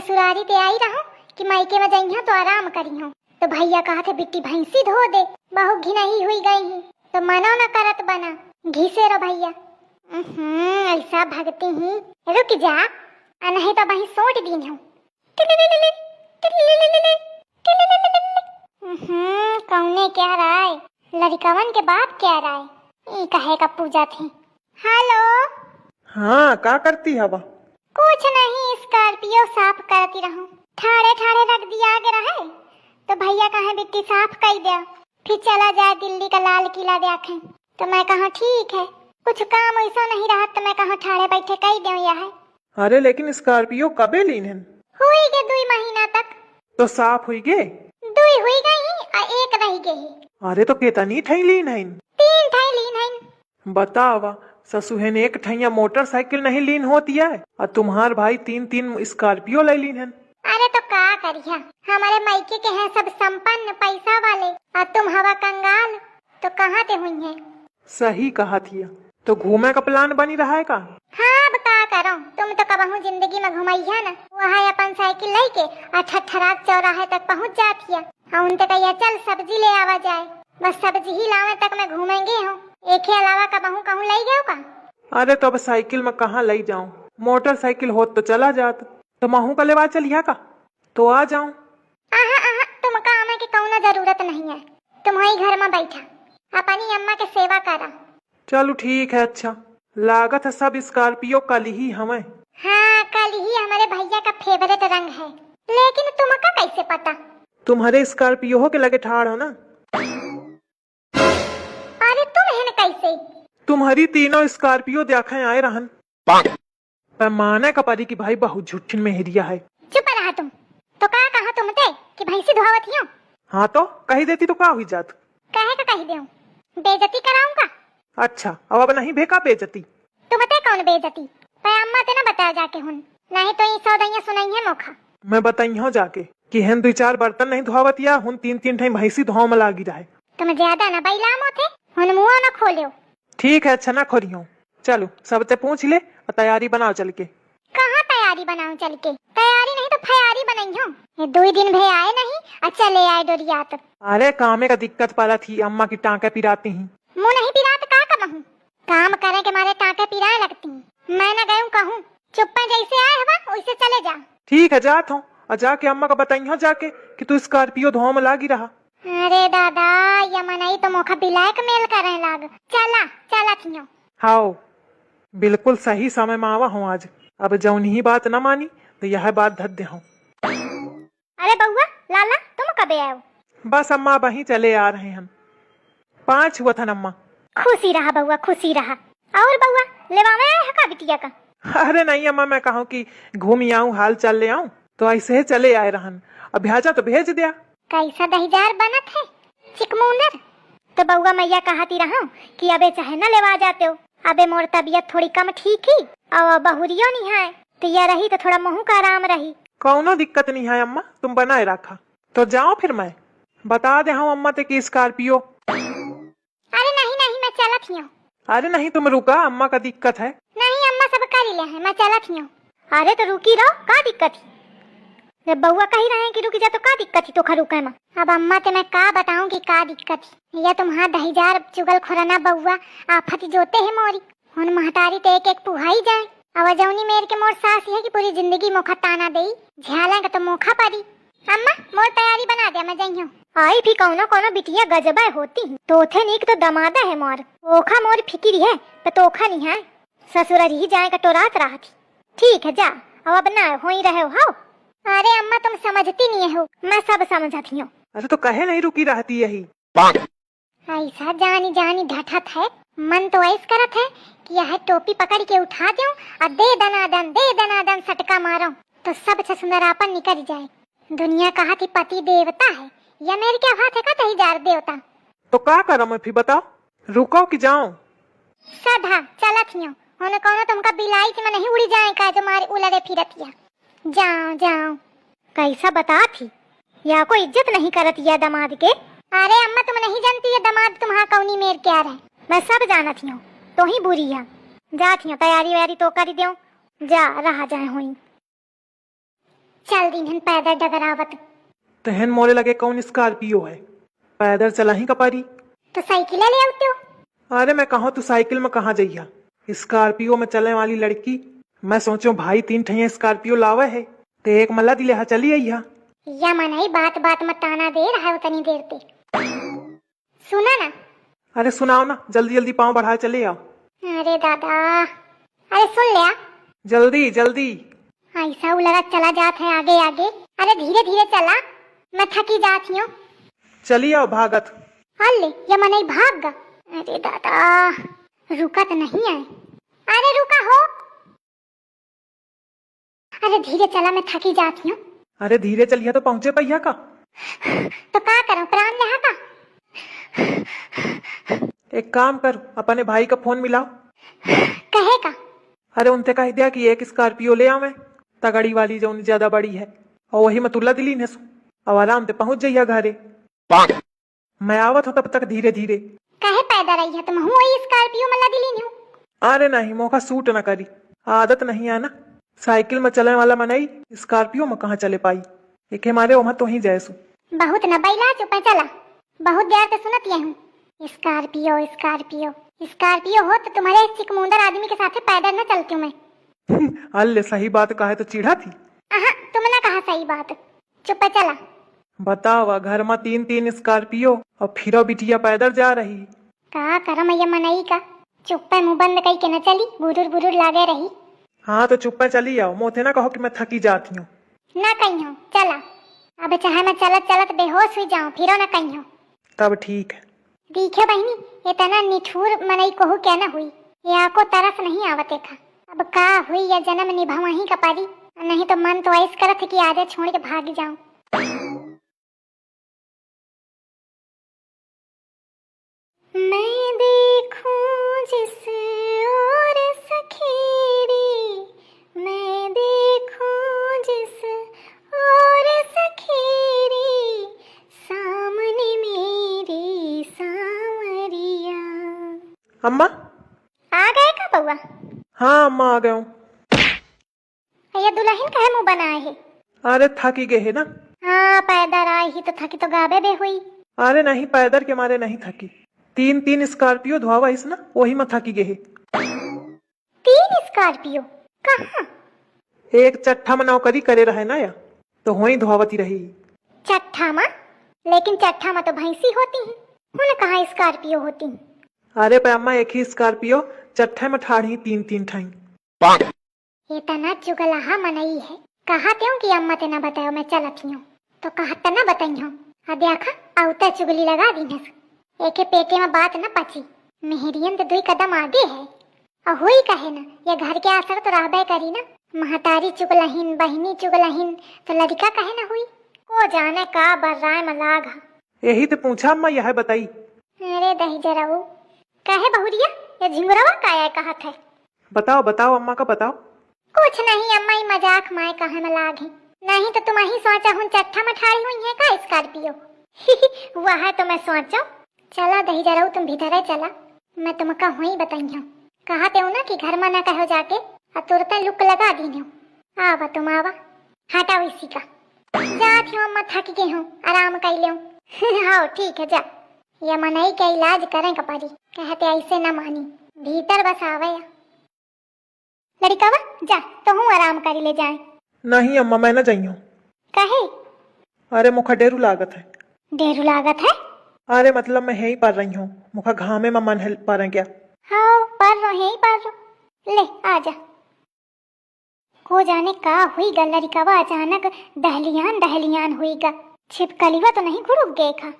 ससुरारी पे आई रहूं कि मायके में जइहा तो आराम करी हूं। तो भैया कहा थे बिट्टी भैंसी धो दे, बहु घिनही हुई गई ही तो मनो न करत बना घिसे रो भैया। ऐसा भगती ही रुक जा, नहीं तो वही सोट दिन हूँ। कौने क्या राय, लड़कवन के बाप क्या राय, कहे का पूजा थी। हेलो। हाँ, क्या करती हवा? कुछ नहीं, स्कॉर्पियो साफ करती रहूं। ठाड़े ठाड़े रख दिया आगे रहे तो भैया कहे बिट्टी साफ कर दे, फिर चला जाए दिल्ली का लाल किला देखे। तो मैं कहा ठीक है, कुछ काम ऐसा नहीं रहा तो मैं कहा ठाड़े बैठे कह दे है। अरे लेकिन स्कॉर्पियो कबे लीन है? हुई गे 2 महीना तक। तो साफ हुई गे? 2 हुई गई और 1 रह गई। अरे तो कितनी ठई लीन है? 3 ठई लीन है। बतावा, ससुहन एक ठैया मोटरसाइकिल नहीं लीन होती है और तुम्हार भाई 3 स्कॉर्पियो ले लीन है। अरे तो का करिया, हमारे मायके के हैं सब संपन्न पैसा वाले और तुम हवा कंगाल, तो कहाँ ते हुई है? सही कहा थिया। तो घूमे का प्लान बनी रहा है का? हाँ, अब का करो, तुम तो कबहू जिंदगी में घुमाइया ना। वहाँ अपन साइकिल लेके ठठरात चौराहे तक पहुँच जाती है और उनसे कहिया चल सब्जी ले आवा जाए, बस सब्जी ही लावे तक मैं घूमेंगे हूँ, एक के अलावा कबहू कहूँ ले गए का? अरे तो अब साइकिल में कहाँ ले जाऊं, मोटरसाइकिल होत तो चला जात, तो महू का लेवा चलिया का तो आ जाऊं। तुम काम है कि कौनो जरूरत नहीं है, तुम वही घर में बैठा अपनी अम्मा के सेवा करा। चलो ठीक है। अच्छा लागत है सब स्कॉर्पियो कल ही हमें। हाँ, कल ही हमारे भैया का फेवरेट रंग है, लेकिन तुमका कैसे पता? तुम्हारे स्कॉर्पियो के लगे ठाड़ हो ना। अरे तुम है कैसे? तुम्हारी तीनों स्कॉर्पियो देखे आए रहन। माने का परी की भाई बहुत झूठिन में हिरिया है। चुप रहा तुम। तो कहा तुमते कि भैंसी धोवत हियो? हाँ तो कही देती तो का हुई जात? कहे का कही देऊं, बेइज्जती कराऊंगा? अच्छा अब नहीं भेका बेइज्जती। तुमते कौन बेइज्जती? पे अम्मा ते ना बता जाके हुन, नहीं तो ये सौदैया सुनाई है मोखा। मैं बताई हो जाके कि हेन 2-4 बर्तन नहीं धोवत या हुन 3 टाइम भैंसी धो में लागी रहे। तुम ज्यादा ना बैलाम होते, हुन मुंह न खोलियो। ठीक है, अच्छा ना खोरियो। चलो सबसे पूछ ले और तैयारी बनाओ चल के। कहाँ तैयारी बनाऊं चल के? तैयारी नहीं तो फयारी बनाई हो। ये 2 दिन भे आए नहीं, अच्छा ले आए डोरियात। अरे कामे का दिक्कत पाला थी, अम्मा की टाँके पिराती ही। मुँह नहीं पिरात का कहूँ, काम करे के मारे टाँके पिराए लगती। मैं न गयूं कहूँ, चुप्पा जैसे आए हवा वैसे चले जा। ठीक है जात हूँ, और जाके अम्मा को बताई हो जाके कि तू स्कॉर्पियो धो में लागी रहा। अरे दादा, यमनाई तो मोखा बिलायक मेल करे लाग। चला थियो। हाओ बिल्कुल सही समय में आवा हूँ आज। अब जौन ही बात न मानी तो यह बात धद्दे हूँ। अरे बउआ लाला, तुम कबे आयो? बस अम्मा वहीं चले आ रहे हैं। 5 हुआ था अम्मा। खुशी रहा बउआ, खुशी रहा। और बउआ लेवावे आए है का बिटिया का? अरे नहीं अम्मा, मैं कहूँ कि घूम आऊँ, हाल चल ले आऊँ, तो ऐसे ही चले आए रहन। अब भेजा तो भेज दिया। कैसा दहीदार बनत है चिकमुंदर। तो बउआ मैया कहती रहा कि अबे चाहे न लेवा जाते हो, अबे मोर तबीयत थोड़ी कम ठीक ही और बहुरियो नहीं है, तो यह रही तो थोड़ा मुँह का आराम रही। कौनो दिक्कत नहीं है अम्मा, तुम बनाए रखा तो जाओ। फिर मैं बता दे हूँ अम्मा ते की स्कॉर्पियो। अरे नहीं मैं चलत हियो। अरे नहीं तुम रुका, अम्मा का दिक्कत है। नहीं अम्मा सब कर ले है, मैं चलत हियो। अरे तो रुकी रहो, का दिक्कत है? जब बउआ कही रहे कि रुकी जा तो का दिक्कत है? तो खरुका में अब अम्मा ते मैं का बताऊं कि का दिक्कत है? या तुम्हारा दहीजार चुगल खोरना बउआ आफत जोते है मोरी। हुन महतारी ते एक पुहाई जाए, आवाजौनी मेर के मोर सास है कि पूरी जिंदगी मोखा ताना देई, झ्याला का तो मोखा पड़ी। अम्मा मोर तैयारी बना दे, मैं जाइयो। आई भी कोनो बिटिया गजबा होती है, तोथे नीक तो दमादा है मोर। ओखा मोर फिकिरी है पर तोखा नहीं है, ससुरारी ही जाए का तो रात रहा थी। ठीक है जा, अब ना हो ही रहे हो। अरे अम्मा तुम समझती नहीं हो, मैं सब समझती हूँ। अरे तो कहे नहीं रुकी रहती यही। ऐसा जानी ढठत है, मन तो ऐस करत है कि यह टोपी पकड़ के उठा दूं और दे दनादन सटका मारो तो सब सुंदरापन निकल जाए। दुनिया कहा थी पति देवता है, या मेरे क्या बात है का दहीजार देवता। तो क्या करो मैं फिर बताओ, रुको कि जाऊं? सधा चलत हियो, होने कोनो तुमका बिलाई में नहीं उड़ी जाए का जो मारे उलरे फिरतिया। जाओ कैसा बता थी, या कोई इज्जत नहीं करती है दमाद के। अरे अम्मा तुम नहीं जानती है दमाद तुम्हारा कौनी मेर क्या रहे, मैं सब जानत हूँ, तो ही बुरी है। जाती हूँ, तैयारी वैयारी तो कर दो, जा रहा जाए हुई। चल दिन पैदल डगरावत। तहन मोरे लगे कौन स्कॉर्पियो है, पैदल चला ही कपारी। तो साइकिल ले आते हो। अरे मैं कहूँ तू साइकिल में कहाँ जइया, स्कॉर्पियो में चलने वाली लड़की। मैं सोचो भाई 3 ठैया स्कॉर्पियो लावे है, ते एक मल्ला दिले हा चली अइहा। या मनाई बात बात में ताना दे रहा है उतनी देर पे। सुना ना। अरे सुनाओ ना, जल्दी जल्दी पाँव बढ़ाए चले आओ। अरे दादा, अरे सुन लिया। जल्दी जल्दी। ऐसा लगा चला जात है आगे आगे। अरे धीरे धीरे चला, मैं थकी जाती हूँ। चली आओ भागत। हल्ले या मनाई भाग गा। अरे दादा, रुका तो नहीं है। अरे रुका हो। अरे धीरे चला, मैं थकी जाती हूँ। अरे धीरे चलिए तो पहुंचे पहिया का। तो क्या करूं, प्राण लहा का। एक काम कर, अपने भाई का फोन मिलाओ। कहे का। अरे उनसे कह दिया कि एक स्कॉर्पियो ले आवे, तगड़ी वाली जो ज्यादा बड़ी है, और वही में तुल्ला दिली ने सु, और आराम से पहुंच जाइया घरे। मैं आवत हूँ तब तक धीरे धीरे। कहे पैदा रही है तुम, वही स्कॉर्पियो में लदी ली हूँ। अरे नहीं, मौका सूट न करी, आदत नहीं है ना। साइकिल में चलने वाला मनई स्कॉर्पियो में कहाँ चले पाई, एक हमारे वहां तो ही जैसू। बहुत न बैला चुपे चला, बहुत देर से सुनत हूँ। स्कॉर्पियो स्कॉर्पियो स्कॉर्पियो हो तो तुम्हारे चिकमुंदर आदमी के साथ पैदल न चलती हूँ मैं। अल्ले सही बात कहे तो चिढ़ा थी। तुमने कहा सही बात, चुपे चला। बतावा, घर में 3 स्कॉर्पियो और फिरो बिटिया पैदल जा रही। का करम ये मनई का, चुप्पे मुंह बंद कई के न चली, बुरुर बुरुर लागे रही। हाँ तो चुप्पे चली आओ, मोथे ना कहो कि मैं थकी जाती हूँ। ना कहीं हो, चला। अब चाहे मैं चलत चलत बेहोश हुई जाऊं, फिरो ना कहीं हो। तब ठीक है। दिखे बहनी, इतना निठुर मनई कहू क्या न हुई, या को तरस नहीं आवत था। अब का हुई या जन्म निभावा ही कपारी, नहीं तो मन तो ऐस करत कि आधे छोड़ के भाग जाऊं। मैं देखूं जिस ओर सखेरी, मैं देखूं जिस ओर सखेरी, सामने मेरी सांवरिया। अम्मा आ गए का बउआ? हाँ अम्मा आ गए हूँ। ये दुल्हन का मुंह बनाए है। अरे थकी गए है ना। हाँ पैदल आई ही तो थकी तो गाबे बे हुई। अरे नहीं, पैदल के मारे नहीं थकी, 3 स्कॉर्पियो धोवा इस ना, वही में थकी गए है। 3 स्कॉर्पियो कहाँ? एक चट्ठा में नौकरी करे रहे ना या, तो वही धोवती रही। चट्ठा में? लेकिन चट्ठा में तो भैंसी होती है, उन्हें कहाँ स्कॉर्पियो होती है? अरे पे अम्मा, एक ही स्कॉर्पियो चट्ठे में ठाड़ी 3 ठाई। ये तना चुगलाहा मनई है। कहा त्यों कि अम्मा ते ना बताओ मैं चलत हूँ, तो कहा तना बताई हूँ। अब देखा औता चुगली लगा दी नस। एके पेटे में बात न पची, मेहरियन तो 2 कदम आगे है। और हुई कहे ना, ये घर के असर तो रहबे करी ना। महतारी चुगलहीन, बहनी चुगलहीन, तो लड़का कहे ना हुई। को जाने का बर्राय में लाग। यही तो पूछा अम्मा, यह बताई। अरे दही जराऊ कहे बहुरिया, ये झिंगुरवा काया कहत है। बताओ बताओ अम्मा का बताओ। कुछ नहीं अम्मा, ही मजाक माए कहे में लाग है। नहीं तो तुम ही सोचा हूँ चट्ठा में ठाड़ी हुई है का स्कॉर्पियो। वह तो मैं सोचा। चला दही जराऊ, तुम भीतर चला, मैं तुमका हुई बताई हूँ। कहते हो ना कि घर में ना कहो जाके, और तुरंत लुक लगा दी हूँ। आवा तुम आवा, हटाओ इसी का। जाती हूँ अम्मा, थक गई हूँ, आराम कर ले। हाँ ठीक है जा। ये मनई का इलाज करें कपारी, कहते ऐसे न मानी, भीतर बस आवे। लड़का वा जा, तो हूँ आराम कर ले जाए। नहीं अम्मा, मैं न जाइयो। कहे? अरे मुखा डेरू लागत है। डेरू लागत है? अरे मतलब मैं यही पढ़ रही हूँ, मुखा घामे में मन हेल्प पा रहे क्या। हाँ पढ़ रहो, यही पढ़ रहो। ले आ जा। को जाने का हुई गा लड़का वा, अचानक दहलियान दहलियान हुई गा। छिपकलीवा तो नहीं घुड़क गए खा।